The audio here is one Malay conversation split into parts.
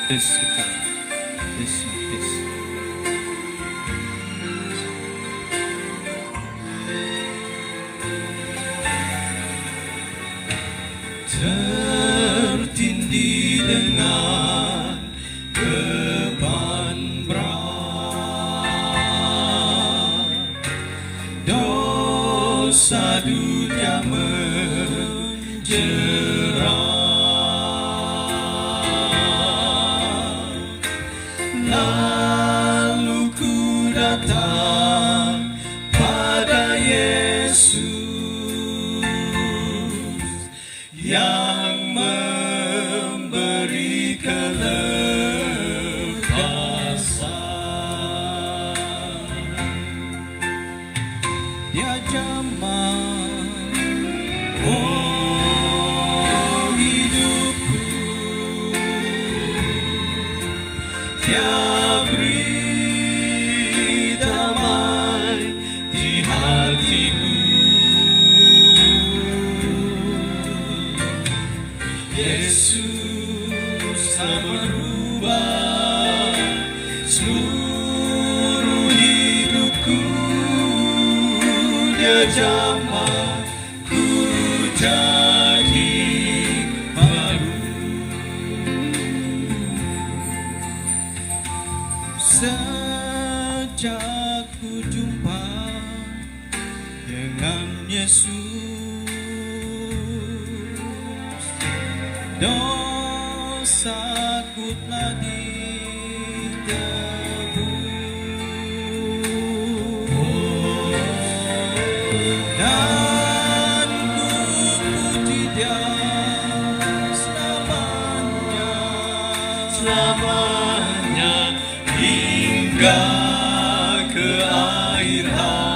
Tes itu. Tes, tes. Tertindih dengan beban berat, dosa dunia menjerat. Lalu ku datang pada Yesus yang memberi kelepasan. Dia jamah, oh hidupku, dia beri damai di hatiku. Yesus telah merubah seluruh hidupku. Dia jamah ku jadi baru. Sejak ku jumpa dengan Yesus, dosaku telah ditebus, dan ku puji Dia selamanya, selamanya hingga ke akhir hayatku.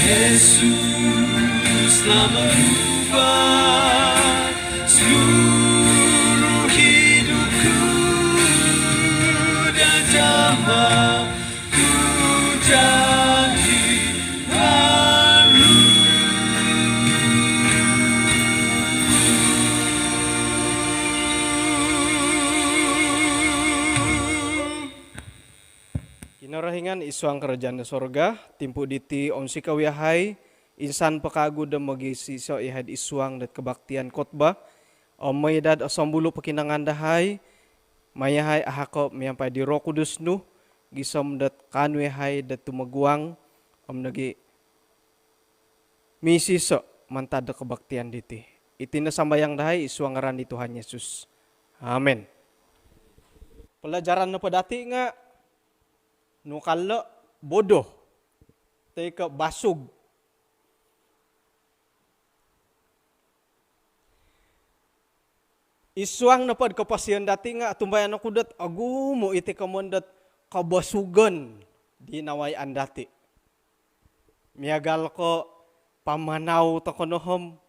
Yesus telah merubah seluruh hidupku, dan jamah ku jadi baru. Kinarahingan isuang kerajaan sorga, timpu diti onsi kawiyahai, insan pekagu dan magisi so ihad isuang dat kebaktian khotbah, may dad asambulu pakinangan dahay, mayahai ahako mayampai di Roh Kudus nu, gisom dat kanwehai dat tumaguang, nagi misi so mantad kebaktian diti. Itina sambayang dahay isuang ngaran di Tuhan Yesus. Amen. Pelajaran na padati nga, nukala bodoh, teka basug. Isuang na pad kapasiyan dati nga, tumbayan ako dat, agu mo iti kamondat kabasugan di nawayan dati. Miyagal ko, pamanaw ta konohom,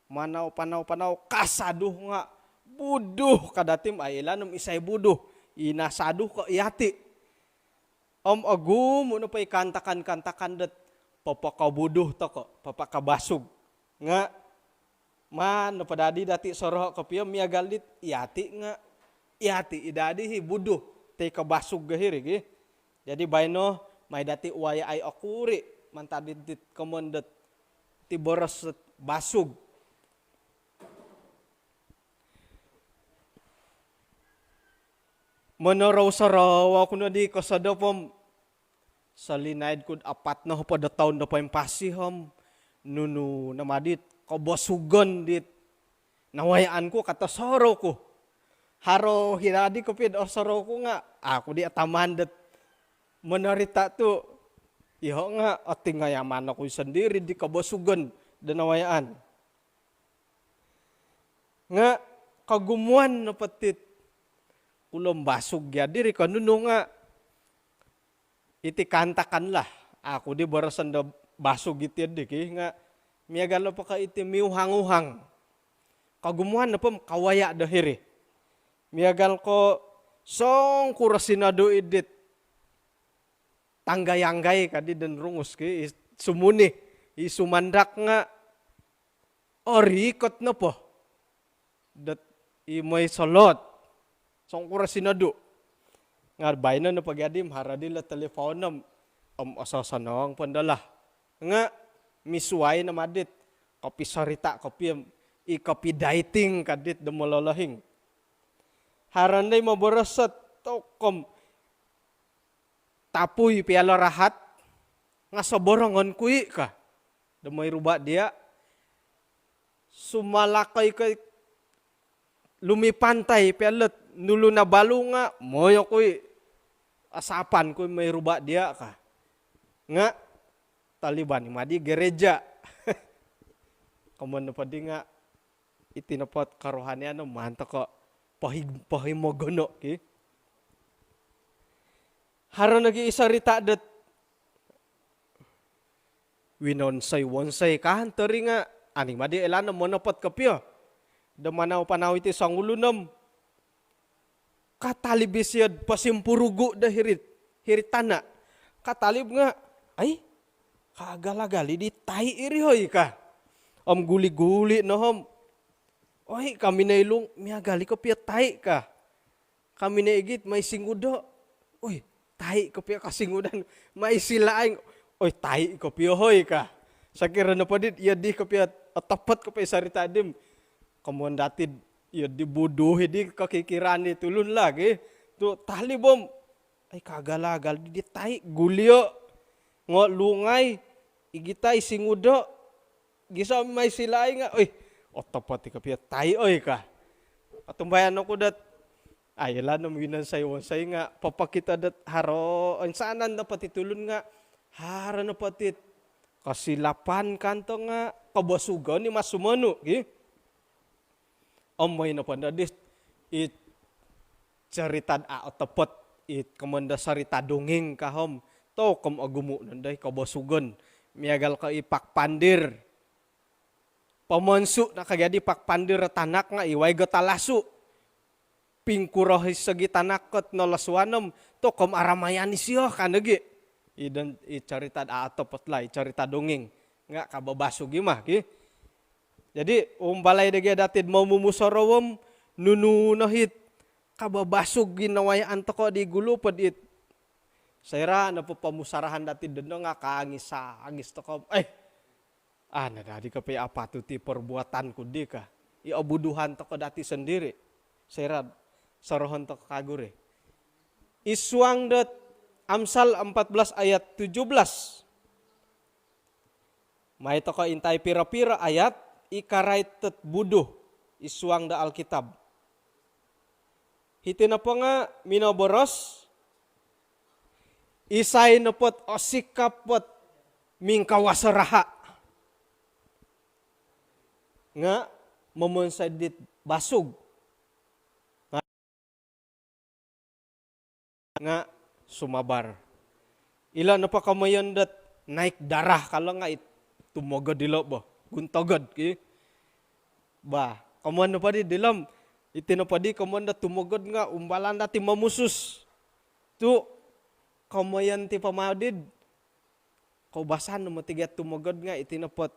manaw, panaw, kasaduh nga, buduh kadatim ay ilanong isay buduh, inasaduh ko iyati. Agu mo na pa ikantakan dat, papakabuduh ta ko, papakabasug. Nga, man, napadadi dati soroh kapiyo, miyagal dit, iyati nga, iyati, idadi hi, buduh, te kabasug gahirig. Jadi bayno, may dati uwaya ay akuri, mantadid dit kamondat, tiboros basug. Manaraw-saraw ako na di kasadapom, sa linaid ko apat na pada taon na pa yung pasiham, nunu namadit, kabasugan dit, nawayaan ko kata soro ko, haro hiradi ko pid o soro ko nga, ako di ataman dat, manarita to, iho nga, ating ngayaman ako sendiri di kabasugan, danawayaan. Nga, kagumuan na patit, kulong basog ya diri kanuno nga iti kantakanlah aku di barasan da baso gitu dik nga miagal na pa ka iti miuhang-uhang kagumuhan na pa kawaya dahiri miagal ko song kurasinado idit tanggay-anggay kadi dan rungus ki sumuni isumandak nga orikot na po dat imay salot song kurasinado nga bayna na pagyadim haradila telefonam asasanong pandala nga misuay na madit kopi sarita kopi ikopi dating kadit damalolahing haranday maborosat tokom tapuy piala rahat nga saborongon kui ka damay ruba dia sumalakay kay lumipantay pialet nulu na balo nga moyo kui asapan kui may ruba dia ka nga Taliban madi gereja kaman pa di nga itinapot karohanian no manta ko pahimogono ki haron nagi isarita det wonsay kahan teri nga ani madi elana monopot kapyo da manaw panaw iti sangulunam katalib isyad pasimpurugo da hiritana katalib nga ay kagalagali di tai iri hoy ka guli-guli no hom oy kami na ilong miagali ko pia tai ka kami na igit may singudo oy tai ko pia kasingudan may silaing oy tai ko pia hoy ka sakira na padit iya di ko pia atapat ko pia sarita dim kamuan datid iya dibuduhi di kakikirani tulun lagi tu talibom ay kagalagal di tai gulyo ngo lungay igita isingudo gisa may silay nga oy otopati ka pia tay oy ka atumbayan ako dat ayala no winan say nga papakita dat haro sanan dapat itulon nga hara na patit kasilapan kanto nga kabasugan ni masumano gi amay na pandadis it caritad otopot it kamanda sarita dongeng kahom to kom agumo nanday kabasugan miagal ka ipakpandir pamonsu na kagadi pakpandir tanak nga iway gatalasu pingkurohis sagi tanakot no laswanam to kom aramayan isyo kanagi idan icarita atopot la icarita dongeng nga kababaso gimah ki jadi balay dagi datid mau mumusorowom nununahit kababasog ginawayaan to ko di gulupad it sayra na po pamusarahan dati doon nga kaangis to ko nadadi ka pa apa ti perbuatan ko di ka iabuduhan to ko dati sendiri sayra sarohon to kagure iswang dat Amsal 14 ayat 17 may to ko intay pira-pira ayat ikaraitet buduh iswang da Alkitab hitina po nga minoboros isay napot o sikapot mingkawasaraha nga mamunsadit basog nga sumabar ila na pa kamayan dat naik darah kala nga tumogod dilo ba guntogod ki ba kaman na pa di dilam itina pa di kaman da tumogod nga umbalan dati mamusus tu kamayan ti pamadid kaubasan no matigat tumogod nga itinapot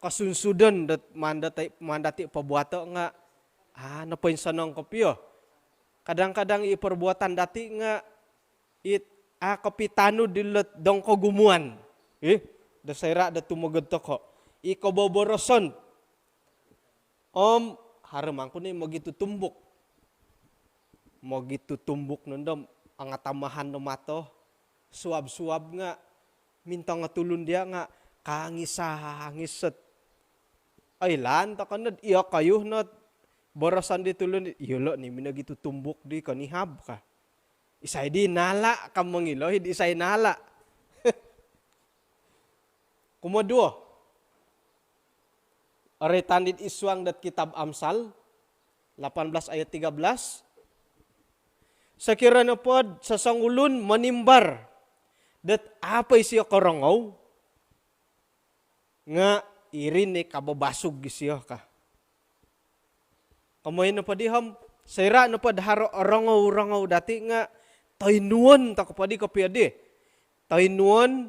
kasunsudan dat mandati pabuato nga napainsanong kopyo kadang-kadang iperbuatan dati nga kapitano dilet dong kagumuan dasayra da tumogod to ko ikoboboroson haramang ko ni magitu tumbok nundom ang atamahan no mato suab-suab nga minta nga tulun dia nga kangisahangiset ay lan ta kanad iya kayo na barasan di tulun iyolo ni minagitu tumbok di kanihab ka isay di nala kam mangilohid isay nala kumadua aretandid iswang dat kitab Amsal 18 ayat 13 sakira na pod sa sangulun manimbar Dat apa siya korongaw? Nga irin ni kababasog siya ka. Kamoy na pa di ham, sayra na pa daharo rangaw dati nga, tainuan ta kapadi kapiyadi. Tainuan,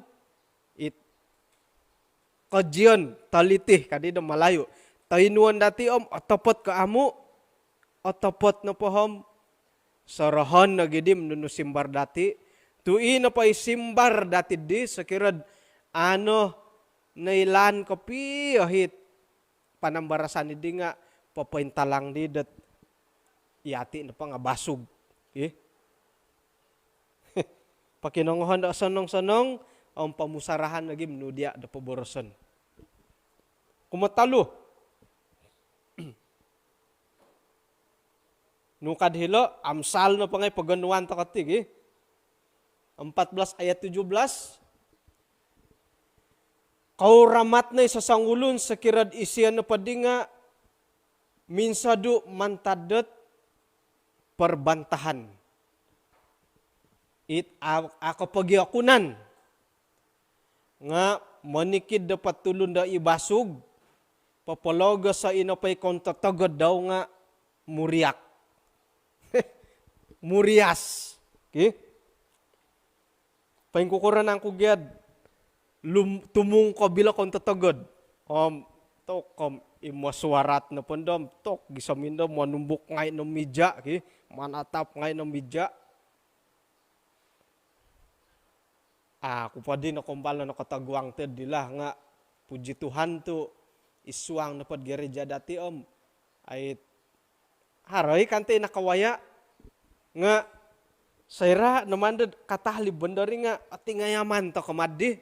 kajian, talitih, kadi na malayo. Tainuan dati atapat ka amo, atapat na pa ham, sarahan na gidim nunu simbar dati. Tui na pa isimbar dati di, sakirad, nailan kapi, ahit, panambarasan di nga, papaintalang di dat yati na pa nga basog. Pakinongohan da sanong-sanong ang pamusarahan lagi menudia da paborosan. Kumatalo. Nukad hilo, Amsal na pa ngay paganuan takatig. 14 ayat 17. Kau ramat na sa sangulun sa kirad isian na padinga minsadu mantadet perbantahan. Ako pagyakunan nga manikid dapat tulun da ibasog papaloga sa inapay kontatagod daw nga muriak. Murias. Okay? Paingkukuran ang kugyad tumung ko bila kontatagod. Imaswarat na pandam, tok, gisamin daw, manumbok ngay ng midya, manatap ngay ng midya. Ako pa din nakumbal na nakataguang ted dila nga, puji Tuhan to, iswang na padgereja dati ay haray kante nakawaya, nga, sayra naman katahli bandari nga, ati ngayaman to kamadi,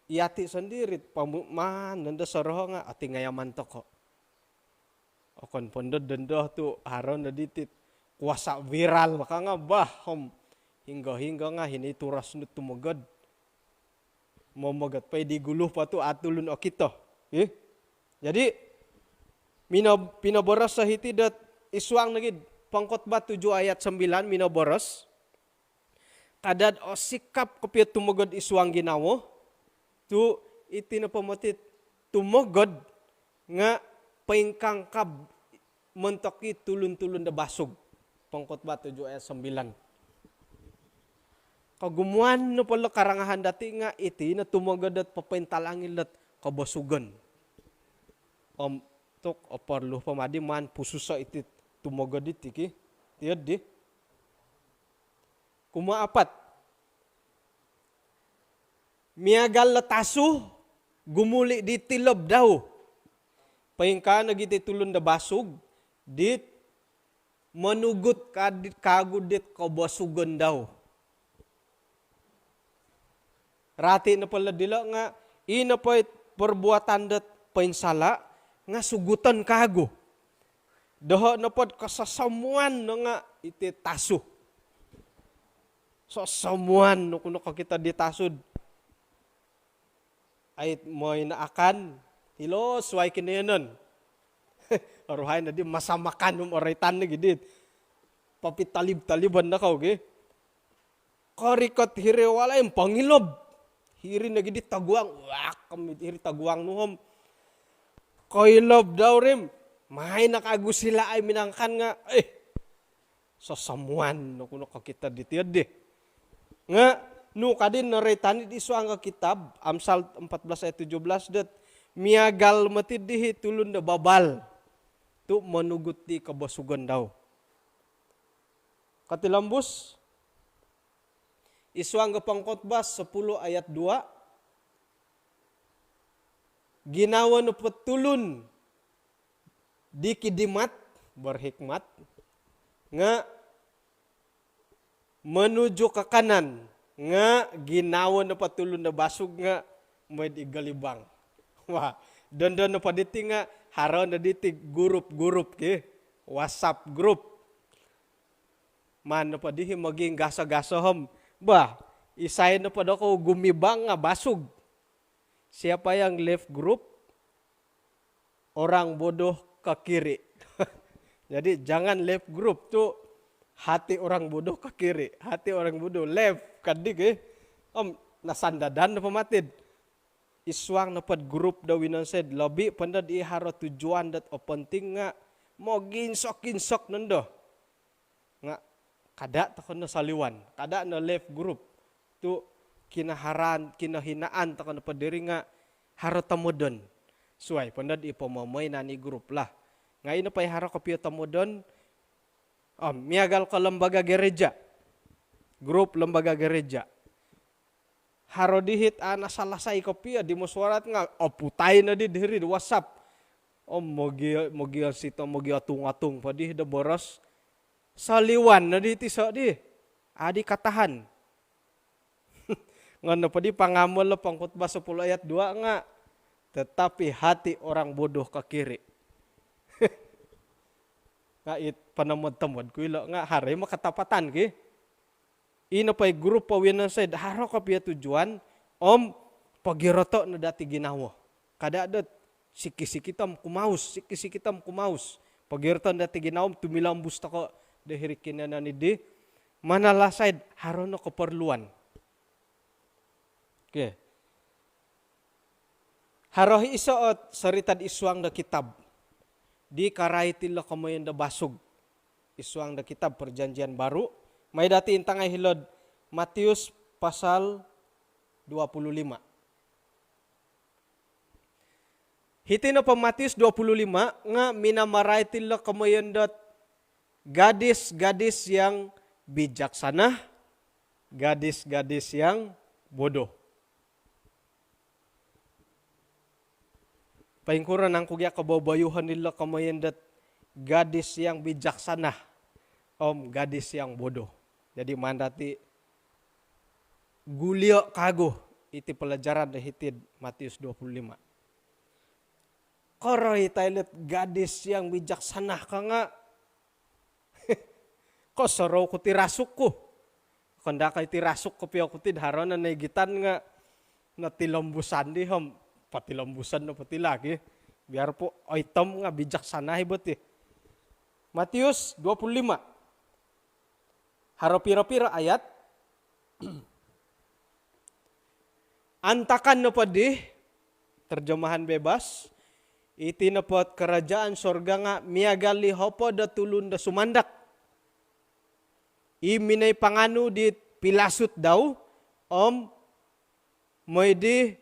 Iyati sendiri, pamuman, nanda saraho nga, ati ngayaman to ko. Okon pondod dendoh tu, haron na ditit, kuasa viral, maka nga bahom, hingga nga, hinituras na tumagad. Mamagat pa, di guluh pa tu, atulun o kito. Jadi, pinaboras sa hitidat, iswang nagid, pangkotba 7 ayat 9, minaboras, kadad o sikap kapit tumagad iswang ginawo, tu iti na pamatit tumagod nga paingkangkab mentoki tulun-tulun da basog. Pangkotba 7 ayat 9. Kagumuan na pala karangahan dati nga iti na tumagod at papaintalangin at kabasugan. Tok aparlo pamadi man pususa iti tumagod iti ki. Tiyad di. Kumaapat. Miagal na taso, gumuli di tilob daw. Paingka nagiti tulon da basog, dit manugot kagud dit kabasugan daw. Rati na pala dila nga, ina pa perbuatan dat painsala, nga sugutan kago. Daha na pod kasasamuan na nga iti taso. So samuan no kuno kita ditasod. Ay mo'y naakan, hilo, suway kinayanon. Aruhay na di, masamakan oraitan na gidit. Papitalib-taliban na ka, okay? Karikot hiriwala yung pangilob. Hiri na gidit taguang, wak, kami hiri taguang nuhom. Kailob daw rin, mahay nakagus sila ay minangkan nga, sasamuan, no kuno kakita ditiyad di. Nga, no kadin naraitan iso ang kitab Amsal 14 ayat 17 dat miagal matid dihi tulun da babal tu manugut di kabasugan daw. Katilambus iso ang pangkotbas 10 ayat 2 ginawa no patulun di kidimat berhikmat nga menuju ke kanan nga ginawa na patulon na basog nga may igalibang. Wah, don na paditi nga haraw na diti gurup ke WhatsApp group. Man na padihi maging gasa-gasahom. Ba, isay na pa ko gumibang nga basog. Siapa yang left group? Orang bodoh ke kiri. Jadi jangan left group tu hati orang bodoh ke kiri, hati orang bodoh left kadik nasandadan na pamatid. Iswang napat grup dawinan said lobi pandad iharo tujuan dat o penting nga mo ginsok nando nga kada takon na saliwan, kada na left group tu kinahinaan takon na padiri nga haro tamudon suai pandad ipamamay nani grup lah ngayon na pay haro kapio tamudon miagal ka lembaga gereja grup lembaga gereja haro dihit nasalasay kopia di muswarat nga putay na di diri di WhatsApp mogi sito mogi atung padi da boros saliwan na di tiso di adi katahan ngono padi pangamol lo pangkhotbah 10 ayat 2 nga tetapi hati orang bodoh ke kiri nga it panamod-tamod kuilo nga hari makatapatan ki ina pay grup pawinan say haro kapia tujuan pagiroto na dati ginawa. Kada adat sikisikitam kumaus. Pagiroto na dati ginawa tumilambus tako dahiri kinana ni di manalasay haro no keperluan. Okay. Haro isoot saritad iswang da kitab. Di karay tila kamayan da basug. Iswang da kitab perjanjian baru. May dati intangay hilod Matius pasal 25. Hiti na pa Matius 25 nga minamaray tila kamayandot gadis-gadis yang bijaksana, gadis-gadis yang bodoh. Paingkuran ang kugya kababayuhan nila kamayandot gadis yang bijaksana, gadis yang bodoh. Jadi mandati gulio kago iti pelajaran na hitid Matius 25. Koroy taylet gadis yang bijaksana ka nga. Ko soro ko tirasuk ko. Kanda kay tirasuk ko piyo ko tid haron na nagitan nga natilambusan di patilambusan na pati lagi. Biar po item nga bijaksana hibot Matius 25. Haro pira-pira ayat. Antakan na padi, terjemahan bebas, iti na pot kerajaan sorga nga miagali hopo da tulun da sumandak. Iminay panganu di pilasut daw, moy di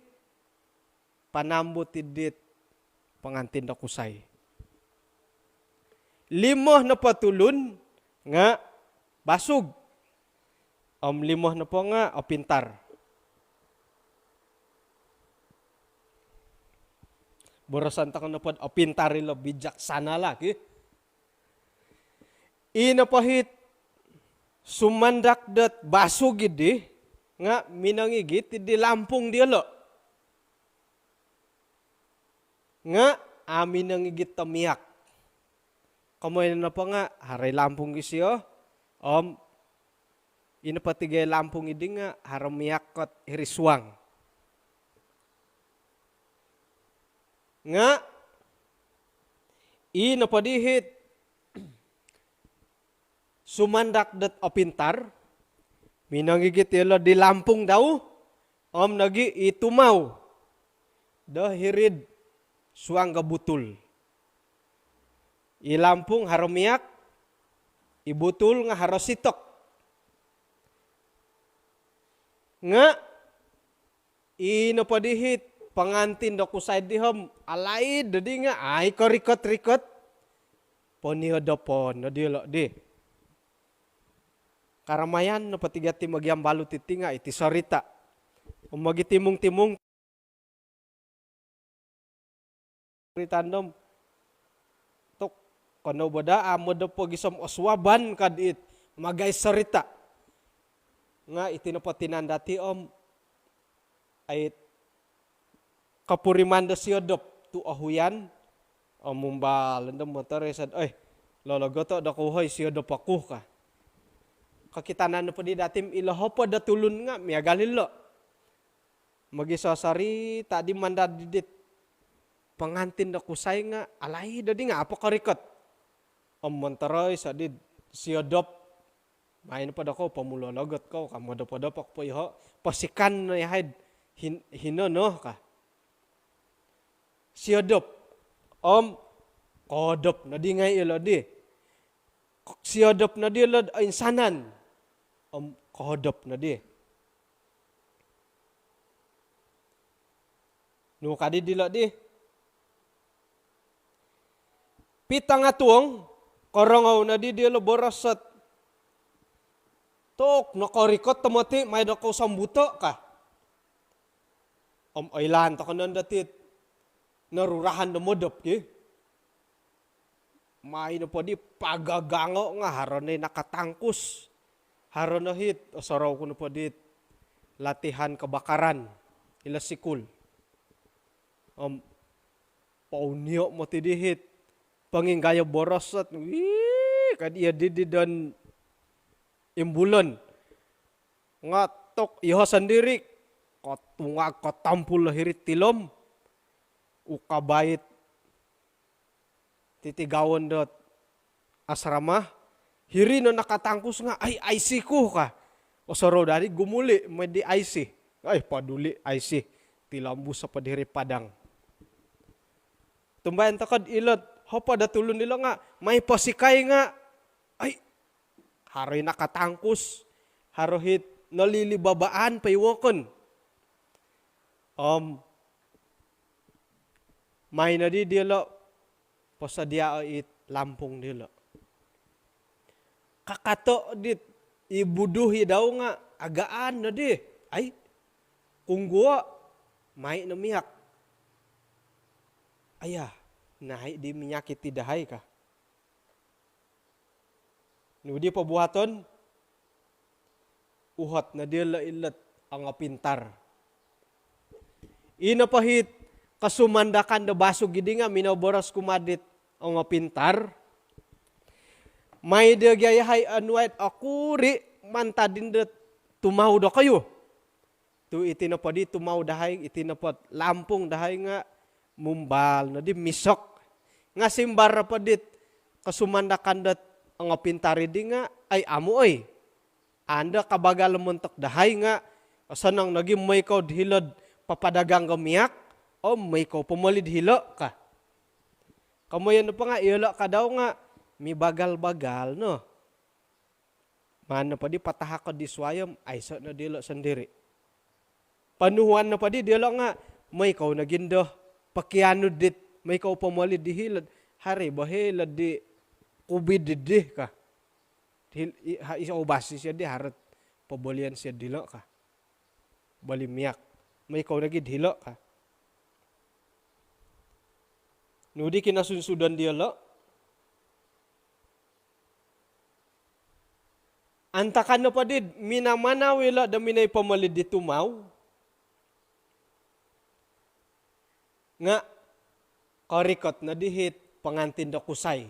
panambut dit pangantin da kusay. Limoh na patulun nga basug. Limoh na po nga pintar. Borosan ta na po pintar ilo bijaksana lagi. Ina pahit sumandak dat basug idi nga minangigit di Lampung dia lo. Nga amin nangigit tamiyak. Kamoy na po nga haray Lampung isyo. Ina patigay Lampung idi nga haramiyakot hiriswang. Nga ina padihit sumandak dat opintar minangigit yelo di Lampung daw nagi itumaw dahirid suang gabutul. I Lampung haramiyak ibutul nga harositok. Nga ino padihit pangantin do kusay dihom alay dadi nga ay ko rikot poniho do pon nadilo di. Karamayan no patigati magyam balu titinga iti sorita. Umagi timung-timung ritandom tok kono boda amo do pagisom oswaban kadit magay sorita. Nga itinapatinan dati ay kapuriman da siyodop tu ahuyan mumbal ndem motor sad lologo to da kuhoy siyodop aku ka kakitanan pa di datim ilahopo da tulun nga miagalilo magisasari tadi mandad didit pangantin da kusay nga alay dadi nga apa karikot montoroy sadid siyodop Main pada ko pamula lagot ko kamu pada pak po iho pasikan na yahed hinono ka. Siodop kodop na di ngay ilo di. Siodop na di ilo insanan kodop na di. No kadi dilo di. Pitang atuong korongaw na di dilo borosat. Tok nakorikot tamati may dako sambuto ka. Ailan ta kanon datit narurahan na modop ki. May na po di pagagango nga haron na nakatangkus. Haron na hit o saraw ko na po di latihan kabakaran ila sikul. Paunyo mo ti di hit panginggaya borosat. Kadiya di dan imbulan nga tok iho sendiri kotunga kotampul lahirit tilom ukabait titigawon dot asrama hiri no nakatangkus nga ay IC ko ka o soro dari gumuli may di IC ay paduli IC tilambu sa padiri padang tumbayan takad ilot hopa datulun nila nga may pasikay nga ay haroy nakatangkus, harohit nalilibabaan paywakon. May na di dilo, pasadya it lampong dilo. Kakato dit, ibuduhi daw nga, agaan na di. Ay, kung guwa, may namiyak. Aya, nahay di minyakit ti dahay ka. Nudi pabuhaton, uhat na dila ilat ang pintar. Ina pahit kasumandakan da baso gidi nga minaboras kumadit ang pintar. May dagyayahay anwait akuri mantadin da tumaw da kayo. Tu itinapadi tumaw dahay, itinapat lampong dahay nga mumbal na di misok. Nga simbar padit kasumandakan da ang pintari di nga ay amo ay. Anda kabagal muntok dahay nga sanang naging may kaw dhilod papadagang gamiyak o may kaw pumalid hilo ka. Kamoyan pa nga ilo ka daw nga mi bagal-bagal no. Mana pa di patahak di swayam ay sa na dilo sendiri. Panuhuan na pa di dilo nga may kaw nagindo pakiano dit may kaw pumalid di hilod hari bahilad di kubididih ka. Isa ubasi siya di harat pabolian siya dilo ka. Balimiyak. May ikaw nagid hilo ka. Nudi kinasunsudan dilo. Antakan na pa did, minamana wila da minay pamalid di tumaw. Nga, karikot na dihit pangantin da kusay.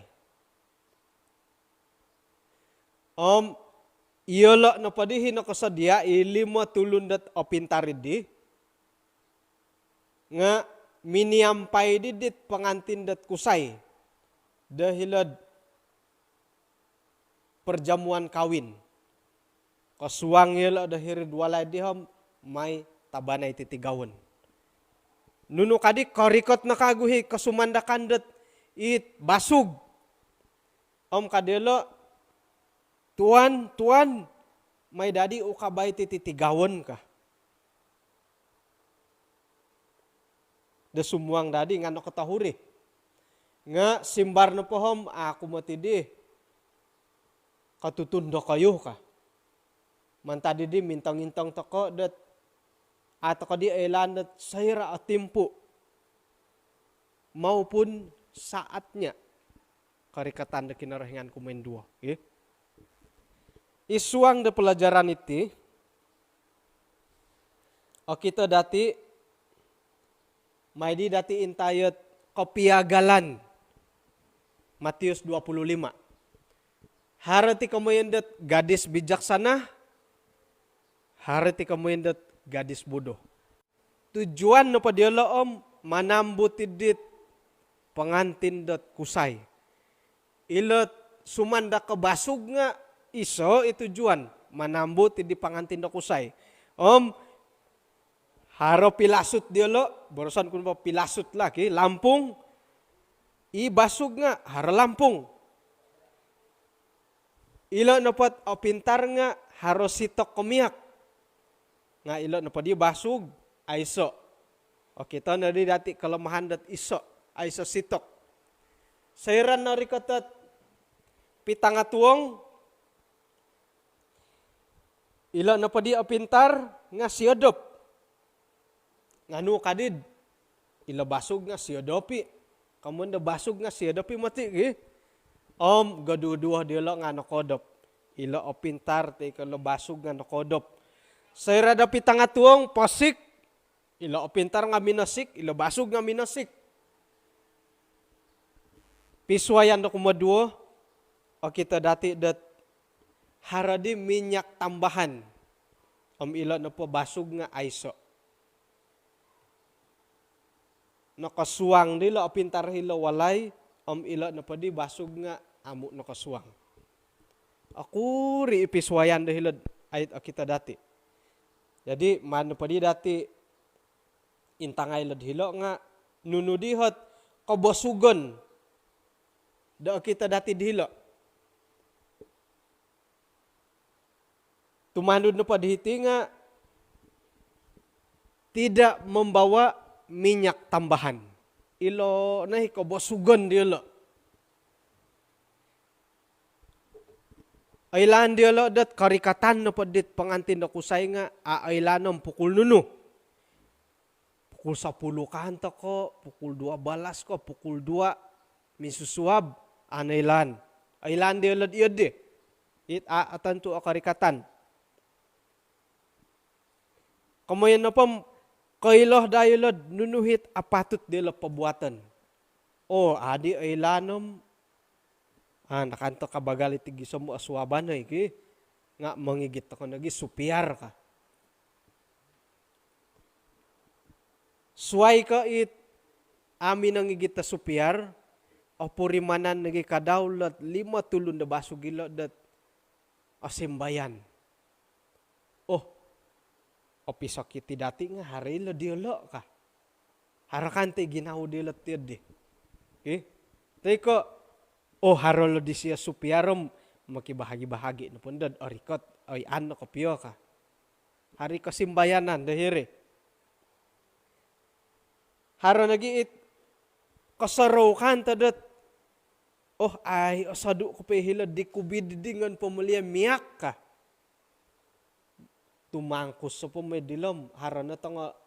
Iyala na padihin na kasadya, ilima tulundat o pintaridi. Nga, miniampay didit pangantindat kusay. Dahilad perjamuan kawin. Kasuang yala dahirid walay diham, may tabanay titigawon. Nuno kadi karikot na kaguhi, kasumandakandat it basug. Kadilo, Tuan, may dadi ukabay titigawon ka. Da sumuang dadi nga no katahuri. Nga simbar na pohom, ako matidi. Katutundo kayo ka. Mantadi di mintang-intang tako dat ato ka di ailan dat sayra at timpo. Maupun saatnya karikatan da kinarahingan kumain dua. Okay? Isuang da pelajaran iti, o kita dati, may di dati intayot kapiagalan, Matius 25. Harati kamuyendat gadis bijaksana, harati kamuyendat gadis bodoh. Tujuan na pa diala manambutidit pangantin dat kusay. Ilot sumanda kabasog nga, iso itu tujuan manambut di pangantin da kusay. Haro pilasut dia lo, barusan kun pa pilasut lagi, Lampung, basug nga, haro Lampung. Ilo napat o pintar nga, haro sitok komiak. Nga ilo napat di basug, aiso. O kita na di dati kelemahan dat iso, aiso sitok. Sayran na rikatat, pitangatuong, ilo napat di o pintar nga siodop. Nganu kadid, ilo basug nga siodopi. Kamu na basug nga siodopi mati gi. Gaduduah dia lo nga nakodop. Ilo o pintar te ilo basug nga nakodop. Sayra da pitangatuong posik, ilo o pintar nga minasik, ilo basug nga minasik. Piswayan do kumaduo, o kita dati dat haradi minyak tambahan. Ilo na po basug nga aiso. Nakasuang dilo o pintar hilo walay, ilo na po di basug nga amu nakasuang. Aku ri ipiswayan do hilo ayat o kita dati. Jadi mano pa di dati intangay lod hilo nga nunudihot kabosugon do kita dati dihilo. Tumandud na pa dihiti nga tidak membawa minyak tambahan. Ilo nahi kabosugon dihilo. Ailan dia lo dat karikatan na padit pangantin na kusay nga ailanom pukul nunu. Pukul 10 kanta ko, pukul 2 balas ko, pukul 2 misusuab anailan. Ailan dia lo iod di. Atan tu karikatan. Kamayan na pam kailoh dayo lo nunuhit apatut dia lo pabuatan. Adi ailanom nakanto ka bagal itigi sa mo aswaban na iki. Nga mangigit ako nagi, supiar ka. Suway ka amin ang igit na supiar, o purimanan nagi kadawlat, 5 tulun na basugilo dat asimbayan. O pisok iti dati nga harilo diolo ka. Harakante ginaw diolo tiyad di. Teko, harolo di siya supiarom, makibahagi-bahagi na pundod, rikot, ano kopyo ka. Hari ko simbayanan, dahiri. Haro nagiit, kasaraw kan tadat, sadu ko pehila, di kubididingan pumulia miyak ka. Tumangkus sa pumedilom, haro na nga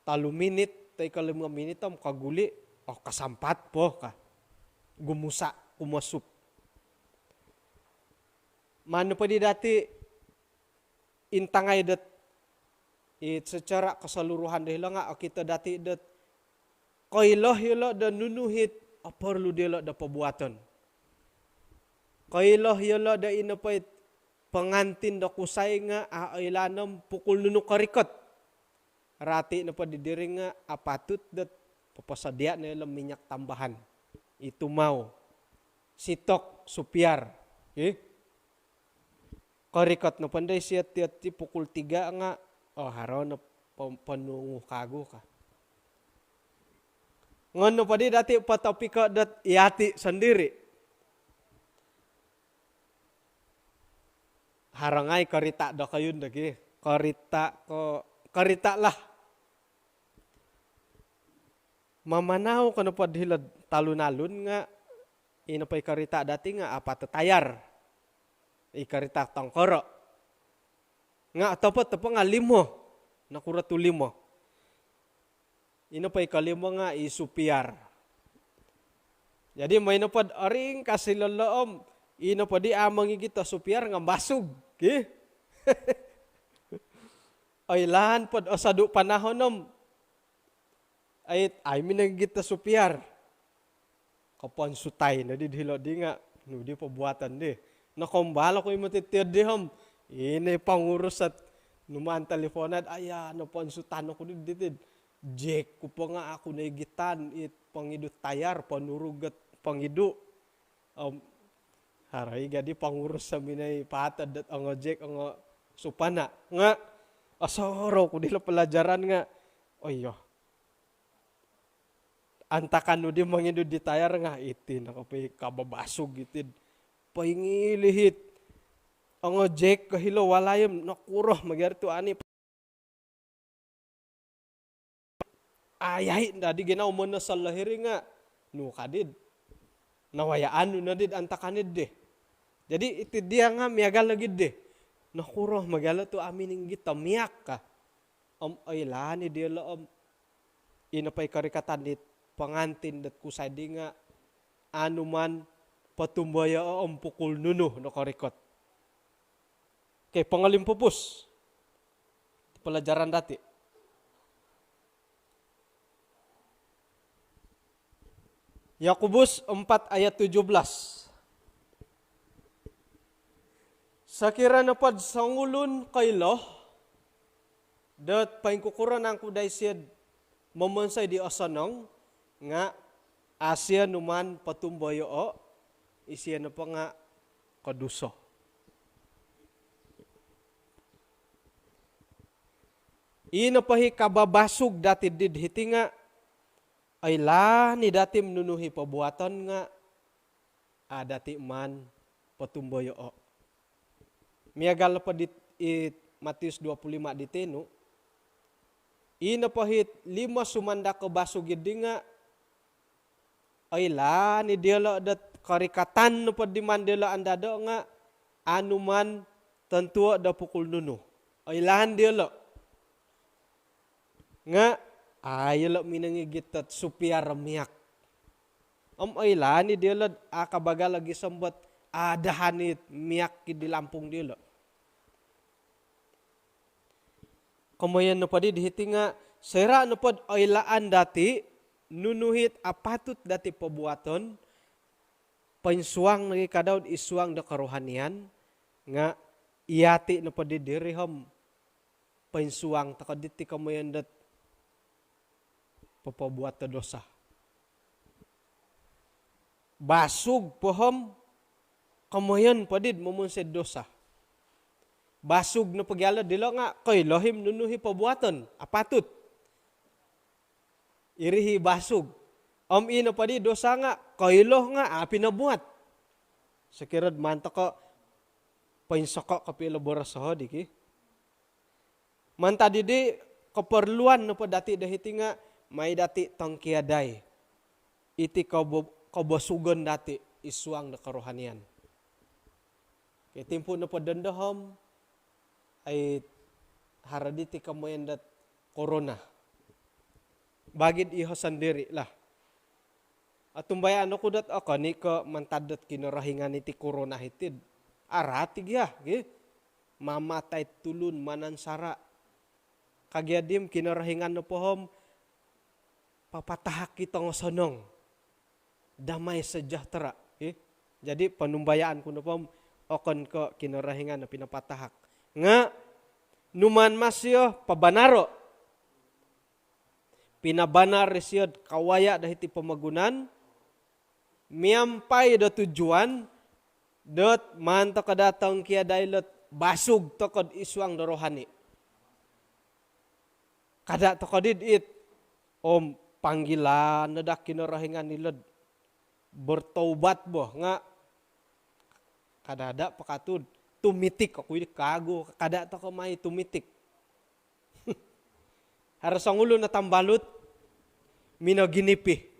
3 minit, 5 minit, kaguli, kasampat po ka. Gumusa, kumasup. Mano pa di dati intangay dat secara keseluruhan dahil nga kita dati dat kailah yelo dan nunuhit perlu dilo da pabuatan. Kailah yelo da inapait pengantin da kusay nga ailanam pukul nunu karikot. Rati na pa didiri nga apatut dat papasadya na yelo minyak tambahan. Itu mau sitok supiar. Karikot na panday siya ti pukul 3 nga haraw na panungo kago ka. Ngono pa di dati patopika dat iati sendiri. Harangay karita da kayun dagi. Karita lah. Mamanaw ka na pa hilad talunalun nga inapay karita dati nga tatayar. Ikarita tangkoro. Nga tapat nga 5. Nakuratu 5. Inapay kalimo nga isupiar. Jadi may napad aring kasiloloom. Inapad di amang igita supiar nga basug. Ay lahan pod osadu panahonom. Ay minagita supiar. Kapan sutay na dihilo di nga. Di pabuatan di. Nakumbala ko yung matitid di ham. Ini pangurus at numaan telefonat. Ano po ang sutan ako ditid. Jek ko pa nga ako naigitan. Pangidu tayar, panurugat pangidu. Harai gadi pangurus sa minay patad at ang ojek ang supana nga asoro ko dila pelajaran nga oyo antakan no di mangindo di tayar nga itin nakapay kababasog itin paingilihit ang ojek kahilo walayem nakuroh magyarto ani ayay dadi ginaw mo na sa lahiri nga no kadid nawayaan no na did antakanid de. Jadi iti dia nga miagal lagi de. Nakuro magala to amin ng gita miyak ka. Ay lani dia la inapay karikatan dit pangantin dat kusay di nga anuman patumbaya pukul nuno no karikot. Kay pangalim pupus. Pelajaran dati. Yakobus 4 ayat 17. Sakira na pad sangulon kaylo, dat paingkukuran ang kuday siyad mamansay di asanong, nga asya numan patumbayo o, isya na pa nga kaduso. Ina pahi kababasog dati did hiti nga, ay la ni dati menunuhi pabuatan nga, dati man patumbayo o. Miagal pa dit Matius 25 diteno. Ina pahit 5 sumanda ke basog gid nga ay la ni diala dat karikatan no pad di mandela andada nga anuman tentu da pukul nuno. Ay lan diala. Nga ayala minangigit at supiar miyak. Ay la ni diala akabaga lagi sambat adahanit miyak di Lampung dilo. Kamayan na padi dihiti nga sera na pod ailaan dati nunuhit apatut dati pabuaton painsuang nagi kadaud isuang da karohanian nga iyati na padi diriham painsuang takaditi kamayan dat papabuat ta dosa. Basug pohom kamayan padid mamunsid dosa. Basug na pagyala dilo nga kay lohim nunuhi pabuaton apatut. Irihi basug. Ina padi dosa nga kay loh nga pinabuat. Sakirad manta ka painsaka kapila borasaho diki. Manta didi keperluan na padati dahiti nga may dati tangkiaday. Iti kabasugan dati isuang na karohanian. Kaya timpo na padandaham ay haraditi kamoyan dat corona. Bagid iho sandiri lah. At tumbayan ako dat ako ni ka mantadat kinarahingan iti corona hitid. Aratig ya. Mamatay tulun manansara. Kagyadim kinarahingan na pohom papatahak kita ng sanong. Damay sejahtera. Jadi panumbayaan ko na pohom okon ko kinarahingan na pinapatahak. Nga, numan masyo pabanaro. Pinabanar siya kawaya dahiti pamagunan. Miyampay da tujuan. Dot manta kadatang kia dailot basug tokod iswang darohani. Kada tokodid it. Panggilan nadak kinarahingan nilad. Bertaubat boh. Nga, kadada pakatud. Tumitik ako yung kago. Kada to ko may tumitik. Haras ang ulo na tambalot. Minaginipi.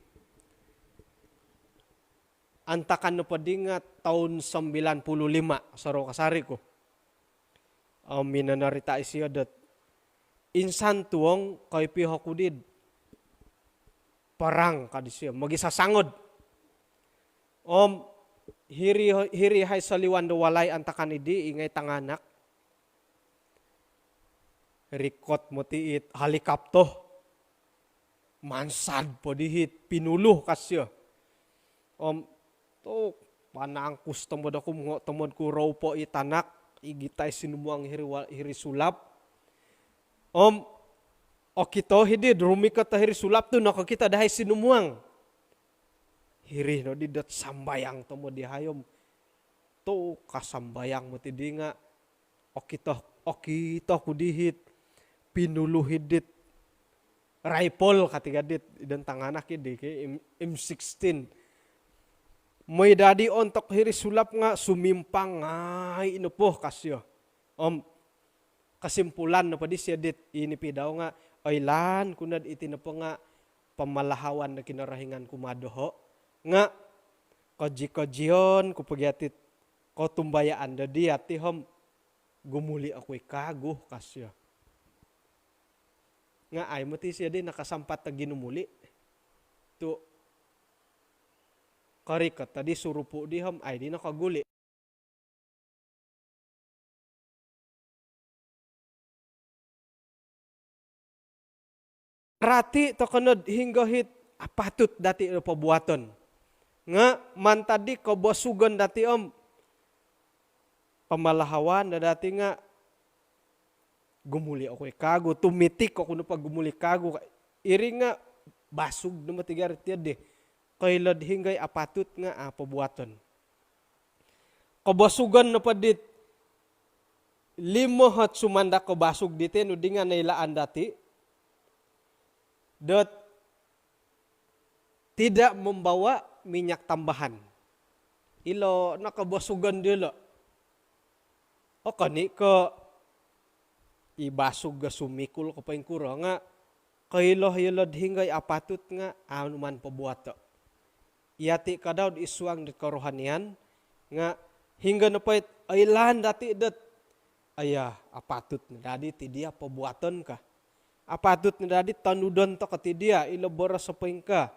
Antakan na pa din nga taon 95 sa Rokasari ko. Minanarita siya dat. Insan tuwang kay pihakudid. Parang kadisya. Magisasangod. Hiri hay saliwan do walay antakan idi ingay tanganak. Rikot mo tiit halikapto. Mansad po dihit pinuluh kasyo. To panangkus tamod ako mga tamod ko raw po itanak igitay sinumuang hiri sulap. O kito hidi rumikat ta hiri sulap to nakakita dahay sinumuang. Hiri no didat sambayang tomo di hayom to kasambayang mo ti di nga okito kudihit pinuluhid dit rifle katiga dit idan tanganak idi kay M16 may dadi ontok hiri sulap nga sumimpang ay inupo kasyo kasimpulan na pa di siya dit inipi daw nga aylan kunad iti na po nga pamalahawan na kinarahingan kumadoho nga kodji-kodjion kupagyatit ko tumbayaan da di ati gumuli ako'y kago kasya nga ay mo ti siya din nakasampat na ginumuli to karikat tadi surupo di ay di nakaguli rati to kanod hinggahit apatut dati pabuaton nga mantadi kabasugan dati pamalahawan na dati nga gumuli ako kago tumitik ako no pag gumuli kago iri nga basug na matigarit yad kailad hinggay apatut nga pabuaton kabasugan na padit limo hat sumanda kabasug diti no di nga nailaan dati dot tidak membawa minyak tambahan. Ilo nakabasugan dilo. O kani ko ibasog ga sumikul ko pa yung kuro nga kailo hilod hinggay apatut nga anuman pabuato. Iyati ka daw isuang dit karohanian nga hingga na pa aylan dati dat aya apatut na dadi ti dia pabuaton ka. Apatut na dadi tanudon to kati dia ilabora sa ka.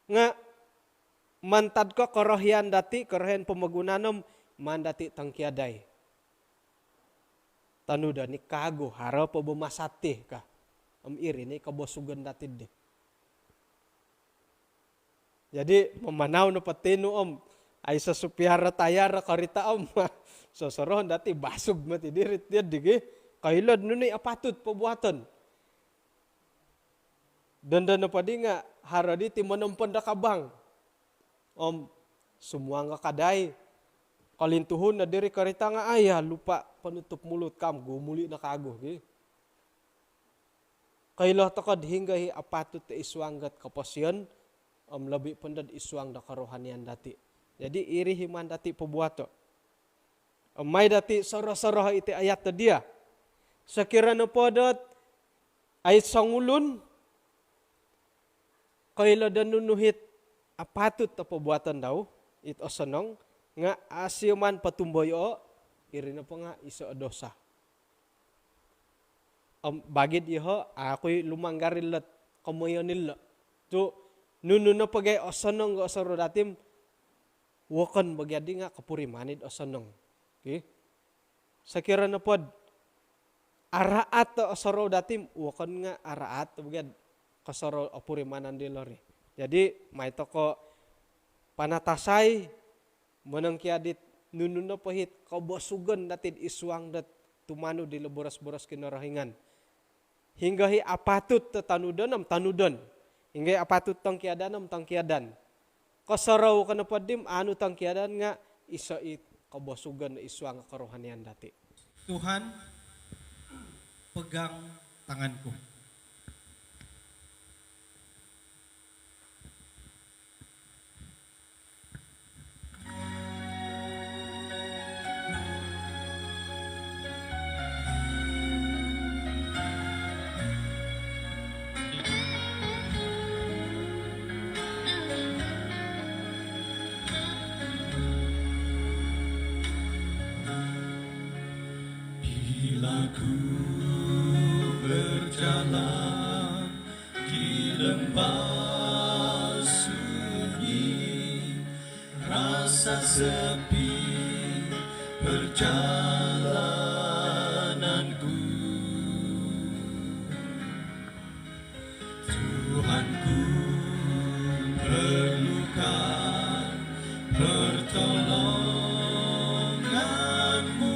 Nga mantad ko karohian dati karohian pamagunanom mandati tangkiaday. Tanuda ni kago haraw pa bumasati ka. Iri ni kabosugan dati di. Jadi memanaw na patino ay sa supyara tayara karita sosorohon dati basug mati dirit dia digi kailad nunay apatut pabuatan. Danda na pa di nga haradi ti manampan da kabang. Semua nga kaday. Kalintuhon na diri karita nga aya lupa panutup mulut kam gumuli na kago. Kailah takad hingga apatut ti iswanggat kapasyan labi pandad iswang da karohanian dati. Jadi iri himan dati pabuato. May dati sarah-sarah iti ayat na dia. Sakira na podot ay sangulun kaila dan nunuhit apatut ta pabuatan daw ito sanong nga asyaman patumboyo iri na pa nga iso dosa. Bagid iho ako'y lumanggarillat kamoyonilla. To nunu na pagay osanong ga osaro datim wakan bagyadi nga kapurimanid osanong. Okay? Sakira na pod araat ta osaro datim wakan nga araat bagyad kasaro apurimanan dilori. Jadi may toko panatasay menang kiadit nunun na pahit kabasugan natin iswang dat tumano di boras-boras kinarahingan. Hingga apatut tanudon tanudon. Hingga apatut tang kiadan tang kiadan. Kasaraw ka na padim ano tang kiadan nga isait kabasugan na iswang karohanian dati. Tuhan, pegang tanganku. Ku berjalan di lembah sunyi, rasa sepi perjalananku. Tuhanku perlukan pertolonganmu.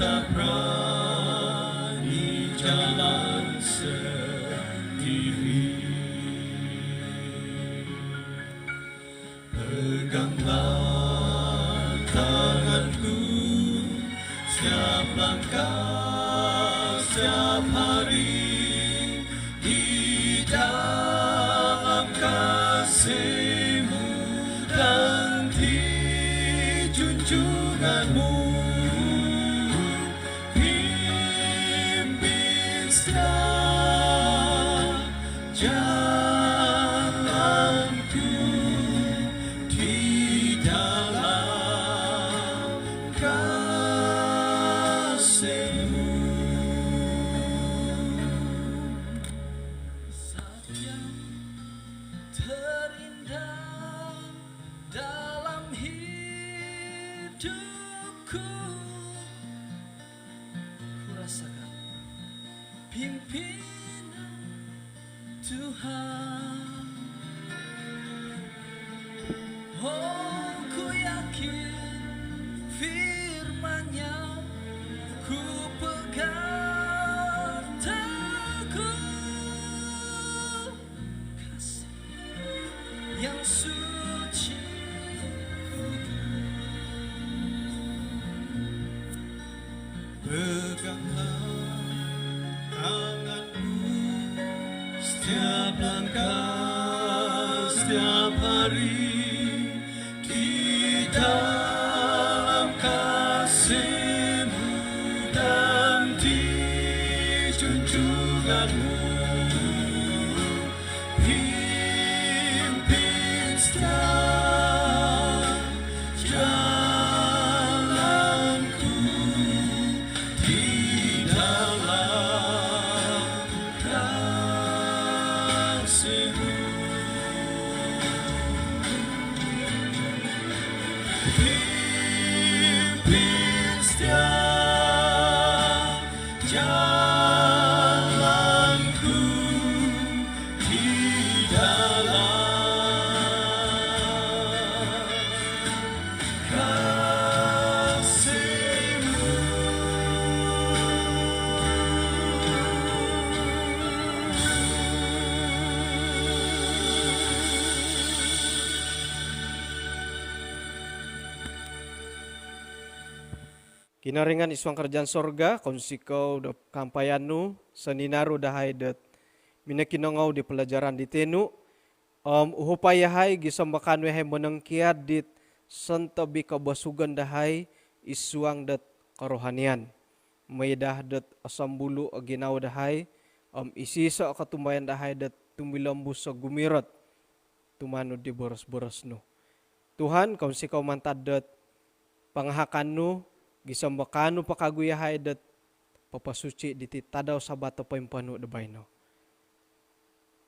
Tak berani jalan sendiri. Peganglah tanganku, setiap langkah, setiap hari di dalam kasih-Mu dan di junjungan-Mu. Pimpin setiap jalanku di dalam kasih-Mu. Saat yang terindah dalam hidupku, ku rasakan pimpinan Tuhan. Oh, ku yakin firman-Nya, ku pegang teguh kasih yang suci. Peganglah tanganku, setiap langkah, setiap hari di dalam kasih-Mu dan di junjungan-Mu. Pimpin setiap jalanku di dalam kasih-Mu. Pimpin setiap jalanku di dalam kasih-Mu. Kinaringan isuang kerjaan sorga, konsikau da kampayanu, saninaru dahay dat minakinangau di pelajaran di tenu, uhupayahai gisambakanu yahay menengkiat dit santabi kabasugan dahay isuang dat karohanian. Maydah dat asambulu aginaw dahay, isisa katumbayan dahay dat tumilambus sa gumirot, tumano di boros-boros no. Tuhan, konsikau mantad dat pangahakanu, gisambakanu pakaguyahay dat papasuci diti tadaw sa bato paimpanu dabay no.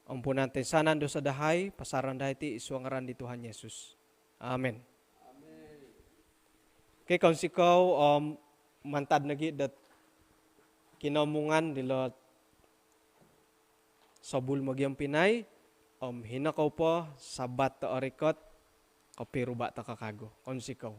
Ampunan tensanan dosa dahay, pasaran dahay ti isuangaran di Tuhan Yesus. Amen. Okay, kung sikaw mantad nagi dat kinamungan dilo sabul magyang Pinay, hinakaw po sabat ta orikot, kapiruba ta kakago. Kung sikaw.